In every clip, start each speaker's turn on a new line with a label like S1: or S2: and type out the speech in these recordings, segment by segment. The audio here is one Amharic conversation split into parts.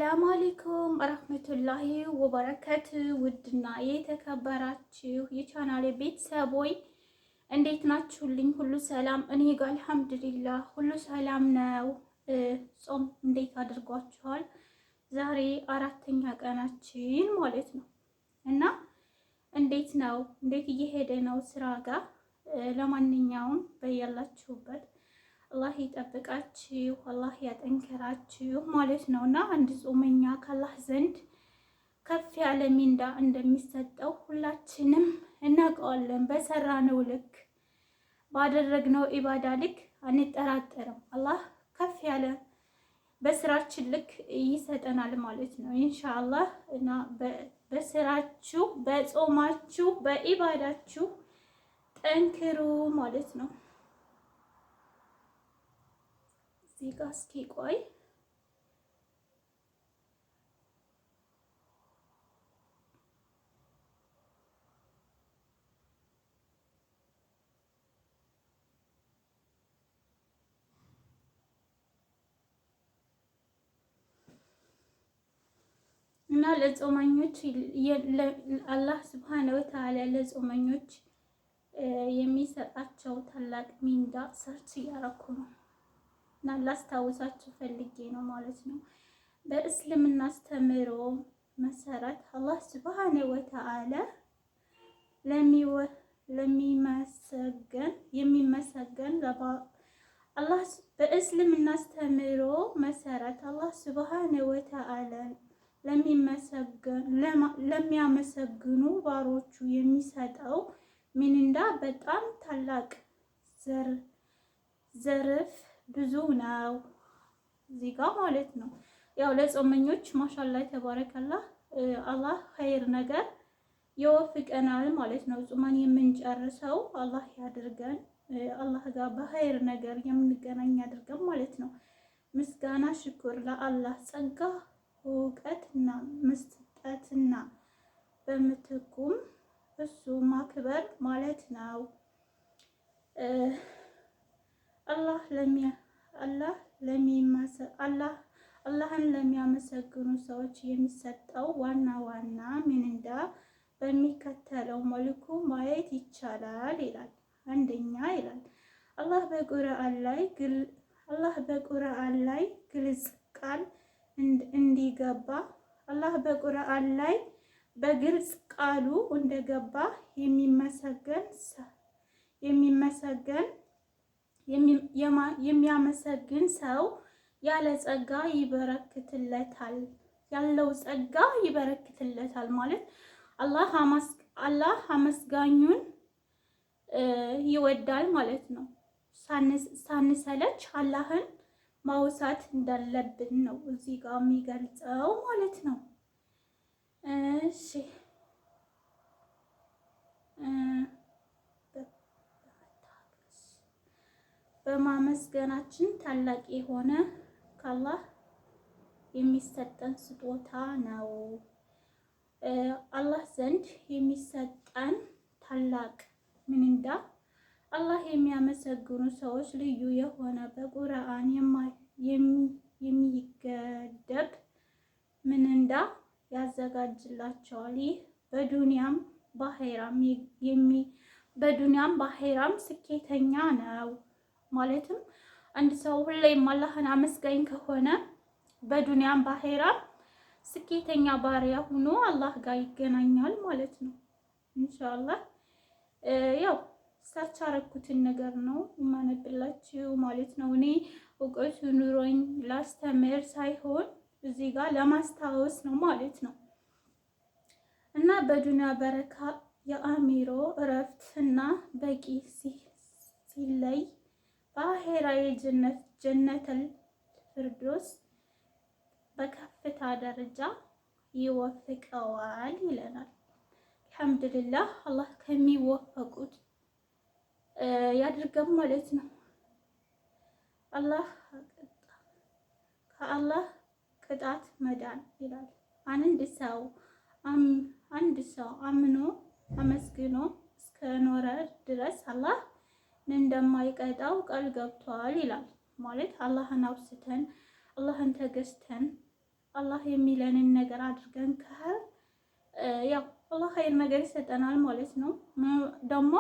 S1: አሰላሙ አለይኩም ወራህመቱላሂ ወበረከቱ። ውድና የተከበራችሁ የቻናሌ ቤተሰቦች እንዴት ናችሁልኝ? ሁሉ ሰላም? እኔ ጋር አልሐምዱሊላህ ሁሉ ሰላም ነው። ጾም እንዴት አድርጓችኋል? ዛሬ አራተኛ ቀናችን ማለት ነው እና እንዴት ነው? እንዴት እየሄደ ነው ስራ ጋር? ለማንኛውም በያላችሁበት አላህ ይጠብቃችሁ፣ አላህ ያጠንከራችሁ ማለት ነው እና አንድ ጾመኛ ከአላህ ዘንድ ከፍ ያለ ሚንዳ እንደሚሰጠው ሁላችንም እናውቀዋለን። በሰራነው ልክ ባደረግነው ኢባዳ ልክ አንጠራጠርም። አላህ ከፍ ያለ በስራችን ልክ ይሰጠናል ማለት ነው ኢንሻአላህ። እና በስራችሁ፣ በጾማችሁ፣ በኢባዳችሁ ጠንክሩ ማለት ነው። እዚህ ጋር እስኪ ቆይ እና ለጾመኞች አላህ ሱብሃነሁ ወተዓላ ለጾመኞች የሚሰጣቸው ታላቅ ሚንዳ ሰርች እያደረኩ ነው እና ላስታውሳችሁ ፈልጌ ነው ማለት ነው። በእስልምና አስተምህሮ መሰረት አላህ ሱብሃነሁ ወተዓላ የሚመሰገን አላህ በእስልምና አስተምህሮ መሰረት አላህ ሱብሃነሁ ወተዓላ ለሚያመሰግኑ ባሮቹ የሚሰጠው ሚንዳ በጣም ታላቅ ዘርፍ ብዙ ነው እዚህ ጋር ማለት ነው። ያው ለጾመኞች ማሻአላህ ተባረከላህ አላህ ኸይር ነገር ይወፍቀናል ማለት ነው። ጾመን የምንጨርሰው አላህ ያድርገን፣ አላህ ጋር በኸይር ነገር የምንገናኝ ያድርገን ማለት ነው። ምስጋና ሽኩር ለአላህ ጸጋ እውቀትና መስጠትና በምትኩም እሱ ማክበር ማለት ነው። አላህን ለሚያመሰግኑ ሰዎች የሚሰጠው ዋና ዋና ሚንዳ በሚከተለው መልኩ ማየት ይቻላል ይላል። አንደኛ ይላል አላህ በቁርአን ላይ ግልጽ ቃል እንዲገባ አላህ በቁርአን ላይ በግልጽ ቃሉ እንደገባ የሚያመሰግን ሰው ያለ ጸጋ ይበረክትለታል፣ ያለው ጸጋ ይበረክትለታል ማለት አላህ አመስጋኙን ይወዳል ማለት ነው። ሳንሰለች አላህን ማውሳት እንዳለብን ነው እዚህ ጋር የሚገልጸው ማለት ነው። እሺ በማመስገናችን ታላቅ የሆነ ከአላህ የሚሰጠን ስጦታ ነው። አላህ ዘንድ የሚሰጠን ታላቅ ሚንዳ አላህ የሚያመሰግኑ ሰዎች ልዩ የሆነ በቁርአን የሚገደብ ሚንዳ ያዘጋጅላቸዋል። ይህ በዱንያም በአኼራም ስኬተኛ ነው። ማለትም አንድ ሰው ሁሌም አላህን አመስጋኝ ከሆነ በዱንያም በአኼራም ስኬተኛ ባሪያ ሆኖ አላህ ጋር ይገናኛል ማለት ነው ኢንሻአላህ። ያው ሰርች አረኩትን ነገር ነው የማነብላችሁ ማለት ነው። እኔ እውቀቱ ኑሮኝ ላስተምር ሳይሆን እዚህ ጋር ለማስታወስ ነው ማለት ነው። እና በዱንያ በረካ የአእምሮ እረፍት እና በቂ ሲለይ በአኼራ ጀነተል ፊርዶስ በከፍታ ደረጃ ይወፍቀዋል ይለናል። አልሐምዱሊላህ አላህ ከሚወፈቁት ያድርገን ማለት ነው። ከአላህ ቅጣት መዳን ይላል። አንድ ሰው አምኖ አመስግኖ እስከኖረ ድረስ አላህ እንደማይቀጣው ቃል ገብቷል ይላል። ማለት አላህን አውስተን አላህን ተገዝተን አላህ የሚለንን ነገር አድርገን ያው አላህ ኸይር ነገር ይሰጠናል ማለት ነው። ደግሞ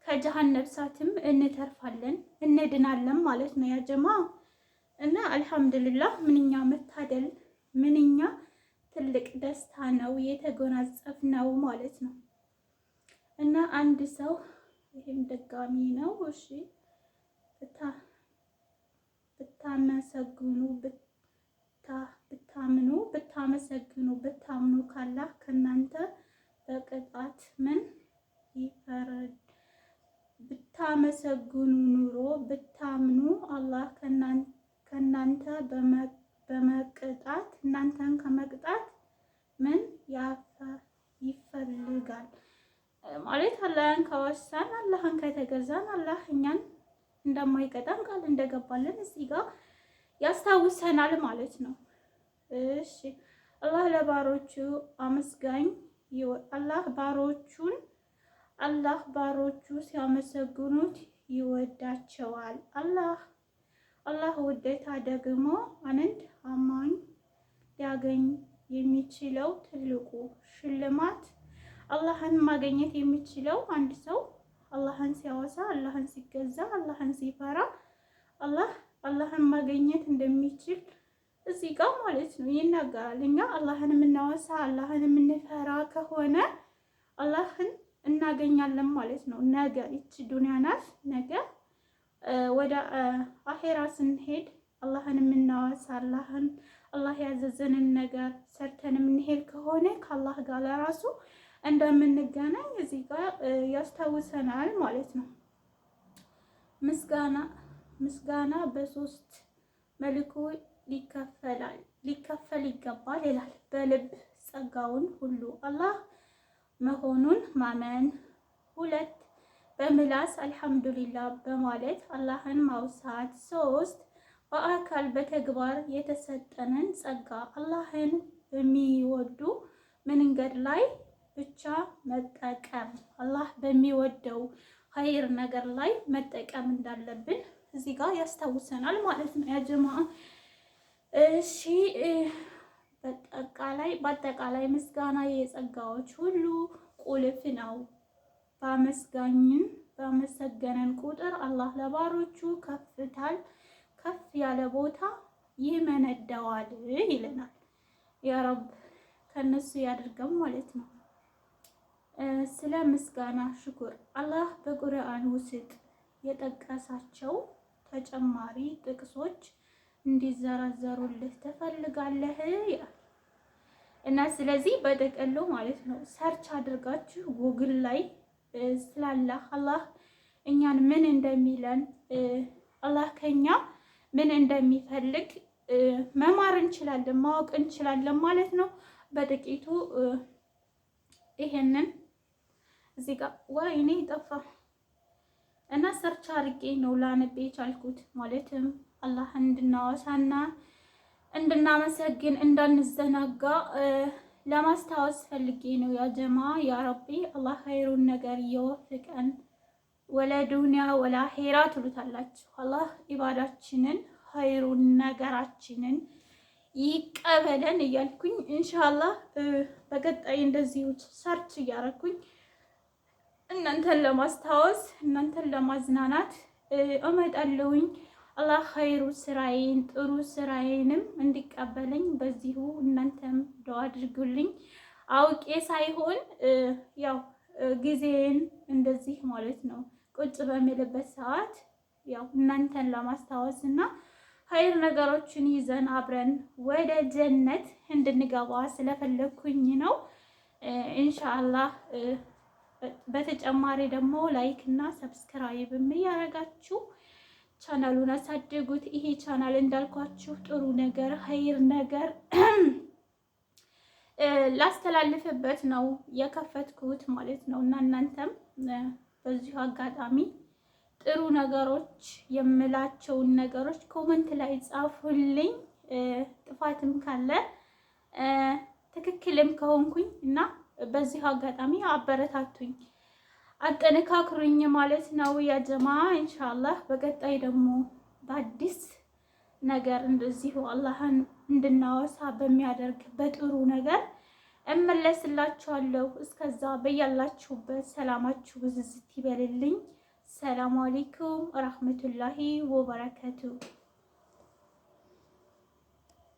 S1: ከጀሃነም እሳትም እንተርፋለን እንድናለን ማለት ነው ያ ጀማ እና አልሐምዱሊላህ ምንኛ መታደል ምንኛ ትልቅ ደስታ ነው የተጎናጸፍነው ማለት ነው። እና አንድ ሰው ይሄም ደጋሚ ነው። እሺ ብታምኑ ካላህ ከናንተ በቅጣት ምን ይፈረድ? ብታመሰግኑ ኑሮ ብታምኑ አላህ ከናንተ በመቅጣት እናንተን ከመቅጣት ምን ይፈልጋል? ማለት አላህን ከወሳን አላህን ከተገዛን አላህ እኛን እንደማይቀጣን ቃል እንደገባለን እዚህ ጋር ያስታውሰናል ማለት ነው። እሺ አላህ ለባሮቹ አመስጋኝ አላህ ባሮቹ ሲያመሰግኑት ይወዳቸዋል። አላህ ውዴታ ደግሞ አንድ አማኝ ሊያገኝ የሚችለው ትልቁ ሽልማት አላህን ማግኘት የሚችለው አንድ ሰው አላህን ሲያወሳ፣ አላህን ሲገዛ፣ አላህን ሲፈራ አላህን ማግኘት እንደሚችል እዚህ ጋር ማለት ነው ይናገራል። እኛ አላህን የምናወሳ አላህን የምንፈራ ከሆነ አላህን እናገኛለን ማለት ነው። ነገ ይቺ ዱንያ ናት። ነገ ወደ አኼራ ስንሄድ አላህን የምናወሳ አላህ ያዘዘንን ነገር ሰርተን የምንሄድ ከሆነ ከአላህ ጋር ለራሱ እንደምንገናኝ እዚህ ጋር ያስታውሰናል ማለት ነው። ምስጋና በሶስት መልኩ ሊከፈል ይገባል ይላል። በልብ ጸጋውን ሁሉ አላህ መሆኑን ማመን፣ 2 በምላስ አልሐምዱሊላህ በማለት አላህን ማውሳት፣ 3 በአካል በተግባር የተሰጠንን ጸጋ አላህን በሚወዱ መንገድ ላይ ብቻ መጠቀም፣ አላህ በሚወደው ኸይር ነገር ላይ መጠቀም እንዳለብን እዚህ ጋር ያስታውሰናል ማለት ነው ያ ጀማዓ። እሺ በአጠቃላይ ምስጋና የጸጋዎች ሁሉ ቁልፍ ነው። ባመሰገነን ቁጥር አላህ ለባሮቹ ከፍ ያለ ቦታ ይመነዳዋል ይለናል። ያ ረብ ከነሱ ያድርገም ማለት ነው። ስለ ምስጋና ሽኩር አላህ በቁርአን ውስጥ የጠቀሳቸው ተጨማሪ ጥቅሶች እንዲዘረዘሩልህ ትፈልጋለህ? እና ስለዚህ በጠቅሉ ማለት ነው ሰርች አድርጋችሁ ጉግል ላይ ስላለ አላህ እኛን ምን እንደሚለን አላህ ከኛ ምን እንደሚፈልግ መማር እንችላለን፣ ማወቅ እንችላለን ማለት ነው። በጥቂቱ ይሄንን እዚህ ጋር ወይኔ ጠፋ እና ሰርች አድርጌ ነው ላነብ የቻልኩት። ማለትም አላህን እንድናወሳና እንድናመሰግን እንዳንዘናጋ ለማስታወስ ፈልጌ ነው ያ ጀማ። ያ ረቢ አላህ ኸይሩን ነገር ይወፍቀን፣ ወለ ዱንያ ወለ አኺራ ትሉታላችሁ። አላህ ኢባዳችንን ኸይሩን ነገራችንን ይቀበለን እያልኩኝ ኢንሻአላህ በቀጣይ እንደዚሁ ሰርች እያደረኩኝ እናንተን ለማስታወስ እናንተን ለማዝናናት እመጣለሁኝ። አላህ ኸይሩ ስራዬን ጥሩ ስራዬንም እንዲቀበለኝ በዚሁ እናንተም ዱዓ አድርጉልኝ። አውቄ ሳይሆን ያው ጊዜን እንደዚህ ማለት ነው ቁጭ በሚልበት ሰዓት ያው እናንተን ለማስታወስ እና ኸይር ነገሮችን ይዘን አብረን ወደ ጀነት እንድንገባ ስለፈለኩኝ ነው ኢንሻአላህ። በተጨማሪ ደግሞ ላይክ እና ሰብስክራይብ እያደረጋችሁ ቻናሉን አሳድጉት። ይሄ ቻናል እንዳልኳችሁ ጥሩ ነገር ኸይር ነገር ላስተላልፍበት ነው የከፈትኩት ማለት ነው እና እናንተም በዚሁ አጋጣሚ ጥሩ ነገሮች የምላቸውን ነገሮች ኮመንት ላይ ጻፉልኝ። ጥፋትም ካለ ትክክልም ከሆንኩኝ እና በዚሁ አጋጣሚ አበረታቱኝ፣ አጠነካክሩኝ ማለት ነው ያ ጀማ። ኢንሻአላህ በቀጣይ ደግሞ በአዲስ ነገር እንደዚሁ አላህን እንድናወሳ በሚያደርግ በጥሩ ነገር እመለስላችኋለሁ። እስከዛ በያላችሁበት ሰላማችሁ ብዝዝት ይበልልኝ። ሰላም አለይኩም ወራህመቱላሂ ወበረከቱ።